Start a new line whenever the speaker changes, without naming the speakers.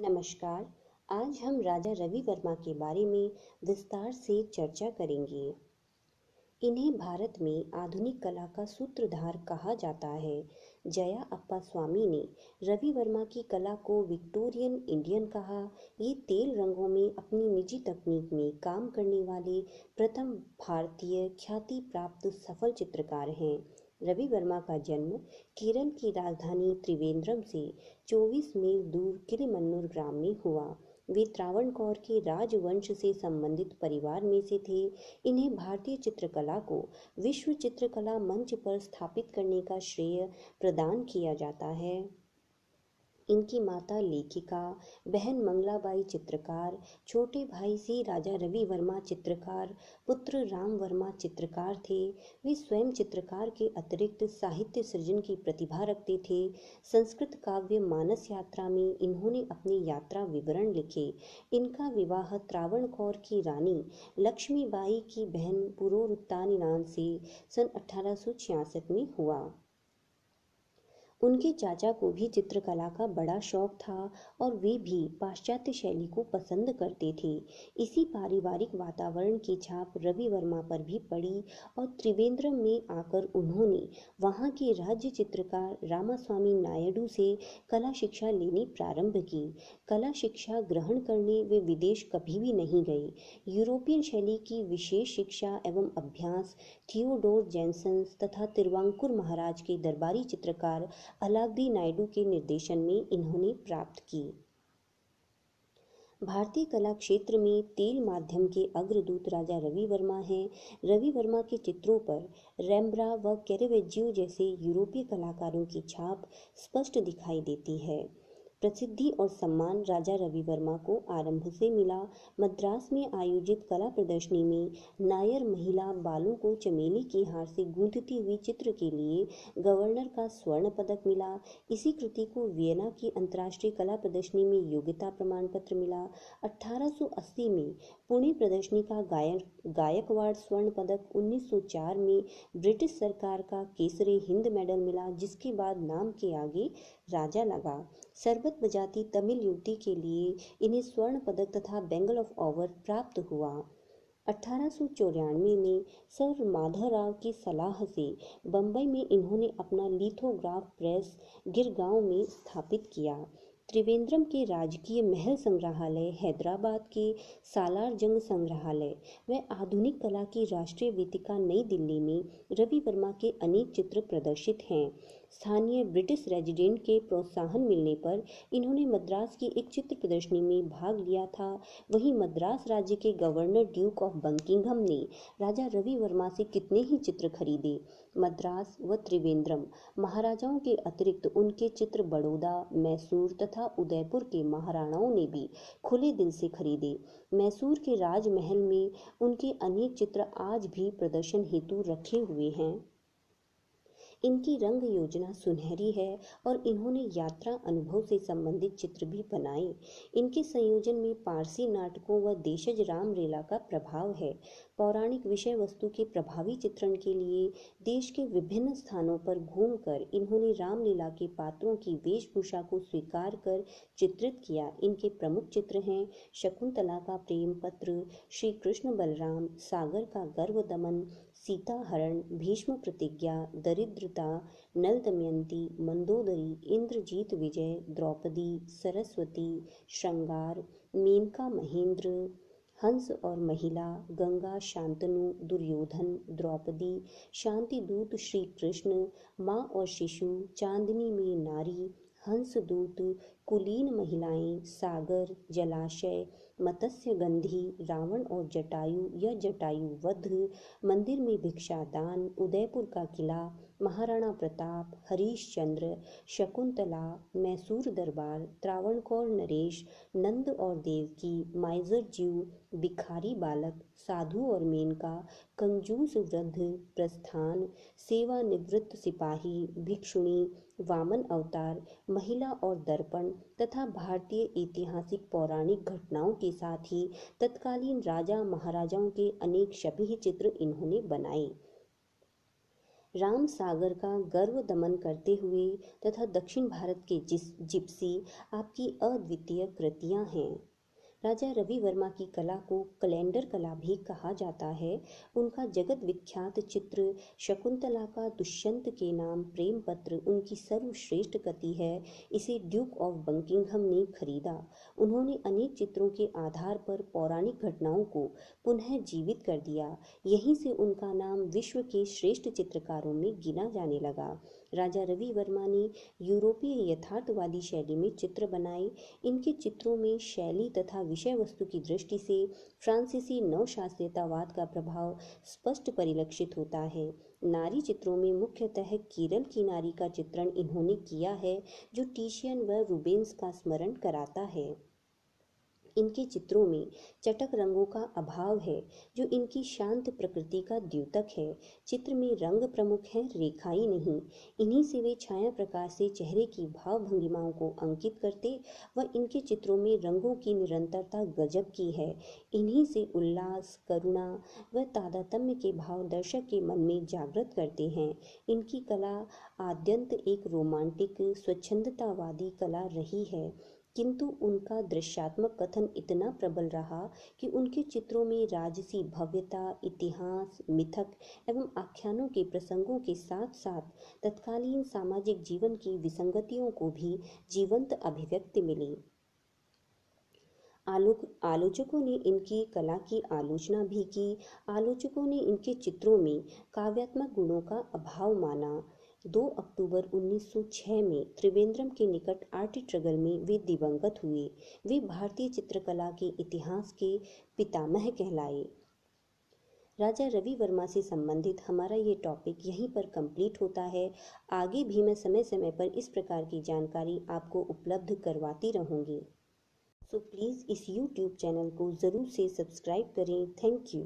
नमस्कार। आज हम राजा रवि वर्मा के बारे में विस्तार से चर्चा करेंगे। इन्हें भारत में आधुनिक कला का सूत्रधार कहा जाता है। जया अप्पा स्वामी ने रवि वर्मा की कला को विक्टोरियन इंडियन कहा। ये तेल रंगों में अपनी निजी तकनीक में काम करने वाले प्रथम भारतीय ख्याति प्राप्त सफल चित्रकार हैं। रवि वर्मा का जन्म केरल की राजधानी त्रिवेंद्रम से 24 मील दूर किलिमन्नुर ग्राम में हुआ। वे त्रावणकोर के राजवंश से संबंधित परिवार में से थे। इन्हें भारतीय चित्रकला को विश्व चित्रकला मंच पर स्थापित करने का श्रेय प्रदान किया जाता है। इनकी माता लेखिका, बहन मंगलाबाई चित्रकार, छोटे भाई से राजा रवि वर्मा चित्रकार, पुत्र राम वर्मा चित्रकार थे। वे स्वयं चित्रकार के अतिरिक्त साहित्य सृजन की प्रतिभा रखते थे। संस्कृत काव्य मानस यात्रा में इन्होंने अपने यात्रा विवरण लिखे। इनका विवाह त्रावणकोर की रानी लक्ष्मीबाई की बहन पुरोरुत्तानीनान से सन 1866 में हुआ। उनके चाचा को भी चित्रकला का बड़ा शौक था और वे भी पाश्चात्य शैली को पसंद करते थे। इसी पारिवारिक वातावरण की छाप रवि वर्मा पर भी पड़ी और त्रिवेंद्रम में आकर उन्होंने वहां के राज्य चित्रकार रामास्वामी नायडू से कला शिक्षा लेनी प्रारंभ की। कला शिक्षा ग्रहण करने वे विदेश कभी भी नहीं गए। यूरोपियन शैली की विशेष शिक्षा एवं अभ्यास थियोडोर जैनसन तथा तिरुवांकुर महाराज के दरबारी चित्रकार अलाग्री नायडू के निर्देशन में इन्होंने प्राप्त की। भारतीय कला क्षेत्र में तेल माध्यम के अग्रदूत राजा रवि वर्मा हैं। रवि वर्मा के चित्रों पर रैम्ब्रा व कैरेवेज्जियो जैसे यूरोपीय कलाकारों की छाप स्पष्ट दिखाई देती है। प्रसिद्धि और सम्मान राजा रवि वर्मा को आरंभ से मिला। मद्रास में आयोजित कला प्रदर्शनी में नायर महिला बालों को चमेली के हार से गूंथती हुई चित्र के लिए गवर्नर का स्वर्ण पदक मिला। इसी कृति को वियना की अंतर्राष्ट्रीय कला प्रदर्शनी में योग्यता प्रमाण पत्र मिला। 1880 में पुणे प्रदर्शनी का गायकवाड़ स्वर्ण पदक, 1904 में ब्रिटिश सरकार का केसरे हिंद मेडल मिला, जिसके बाद नाम के आगे राजा लगा। सरबत बजाती तमिल युवती के लिए इन्हें स्वर्ण पदक तथा बेंगल ऑफ ऑवर प्राप्त हुआ। 1894 में सर माधवराव की सलाह से बम्बई में इन्होंने अपना लिथोग्राफ प्रेस गिरगांव में स्थापित किया। त्रिवेंद्रम के राजकीय महल संग्रहालय, हैदराबाद के सालार जंग संग्रहालय व आधुनिक कला की राष्ट्रीय वेदिका नई दिल्ली में रवि वर्मा के अनेक चित्र प्रदर्शित हैं। स्थानीय ब्रिटिश रेजिडेंट के प्रोत्साहन मिलने पर इन्होंने मद्रास की एक चित्र प्रदर्शनी में भाग लिया था। वहीं मद्रास राज्य के गवर्नर ड्यूक ऑफ बकिंघम ने राजा रवि वर्मा से कितने ही चित्र खरीदे। मद्रास व त्रिवेंद्रम महाराजाओं के अतिरिक्त उनके चित्र बड़ौदा, मैसूर तथा उदयपुर के महाराणाओं ने भी खुले दिल से खरीदे। मैसूर के राजमहल में उनके अनेक चित्र आज भी प्रदर्शन हेतु रखे हुए हैं। इनकी रंग योजना सुनहरी है और इन्होंने यात्रा अनुभव से संबंधित चित्र भी बनाए। इनके संयोजन में पारसी नाटकों व देशज रामलीला का प्रभाव है। पौराणिक विषय वस्तु के प्रभावी चित्रण के लिए देश के विभिन्न स्थानों पर घूमकर इन्होंने रामलीला के पात्रों की वेशभूषा को स्वीकार कर चित्रित किया। इनके प्रमुख चित्र हैं शकुंतला का प्रेम पत्र, श्री कृष्ण बलराम, सागर का गर्व दमन, सीता हरण, भीष्म प्रतिज्ञा, दरिद्रता, नल दमयंती, मंदोदरी, इंद्रजीत विजय, द्रौपदी, सरस्वती, श्रृंगार, मेनका महेंद्र, हंस और महिला, गंगा शांतनु, दुर्योधन, द्रौपदी, शांति दूत श्री कृष्ण, माँ और शिशु, चांदनी में नारी, हंस दूत, कुलीन महिलाएं, सागर, जलाशय, मत्स्य गंधी, रावण और जटायु या जटायु वध, मंदिर में भिक्षादान, उदयपुर का किला, महाराणा प्रताप, हरीशचंद्र, शकुंतला, मैसूर दरबार, त्रावणकोर नरेश, नंद और देवकी, माइजर जीव, भिखारी बालक, साधु और मेनका, कंजूस वृद्ध, प्रस्थान, सेवानिवृत्त सिपाही, भिक्षुणी, वामन अवतार, महिला और दर्पण तथा भारतीय ऐतिहासिक पौराणिक घटनाओं के साथ ही तत्कालीन राजा महाराजाओं के अनेक शबीह चित्र इन्होंने बनाए। राम सागर का गर्व दमन करते हुए तथा दक्षिण भारत के जिप्सी आपकी अद्वितीय कृतियां हैं। राजा रवि वर्मा की कला को कैलेंडर कला भी कहा जाता है। उनका जगत विख्यात चित्र शकुंतला का दुष्यंत के नाम प्रेम पत्र उनकी सर्वश्रेष्ठ कृति है। इसे ड्यूक ऑफ बकिंघम ने खरीदा। उन्होंने अनेक चित्रों के आधार पर पौराणिक घटनाओं को पुनः जीवित कर दिया। यहीं से उनका नाम विश्व के श्रेष्ठ चित्रकारों में गिना जाने लगा। राजा रवि वर्मा ने यूरोपीय यथार्थवादी शैली में चित्र बनाए। इनके चित्रों में शैली तथा विषय वस्तु की दृष्टि से फ्रांसीसी नवशास्त्रीयतावाद का प्रभाव स्पष्ट परिलक्षित होता है। नारी चित्रों में मुख्यतः केरल की नारी का चित्रण इन्होंने किया है, जो टिशियन व रूबेंस का स्मरण कराता है। इनके चित्रों में चटक रंगों का अभाव है, जो इनकी शांत प्रकृति का द्योतक है। चित्र में रंग प्रमुख है, रेखाएं नहीं। इन्हीं से वे छाया प्रकाश से चेहरे की भाव भंगिमाओं को अंकित करते व इनके चित्रों में रंगों की निरंतरता गजब की है। इन्हीं से उल्लास, करुणा व तादात्म्य के भाव दर्शक के मन में जागृत करते हैं। इनकी कला आद्यंत एक रोमांटिक स्वच्छंदतावादी कला रही है, किंतु उनका दृश्यात्मक कथन इतना प्रबल रहा कि उनके चित्रों में राजसी भव्यता, इतिहास, मिथक एवं आख्यानों के प्रसंगों के साथ साथ तत्कालीन सामाजिक जीवन की विसंगतियों को भी जीवंत अभिव्यक्ति मिली। आलोचकों ने इनकी कला की आलोचना भी की। आलोचकों ने इनके चित्रों में काव्यात्मक गुणों का अभाव माना। 2 अक्टूबर 1906 में त्रिवेंद्रम के निकट आर्टिट्रगल में वे दिवंगत हुए। वे भारतीय चित्रकला के इतिहास के पितामह कहलाए। राजा रवि वर्मा से संबंधित हमारा ये टॉपिक यहीं पर कंप्लीट होता है। आगे भी मैं समय समय पर इस प्रकार की जानकारी आपको उपलब्ध करवाती रहूँगी। सो प्लीज़ इस यूट्यूब चैनल को ज़रूर से सब्सक्राइब करें। Thank you.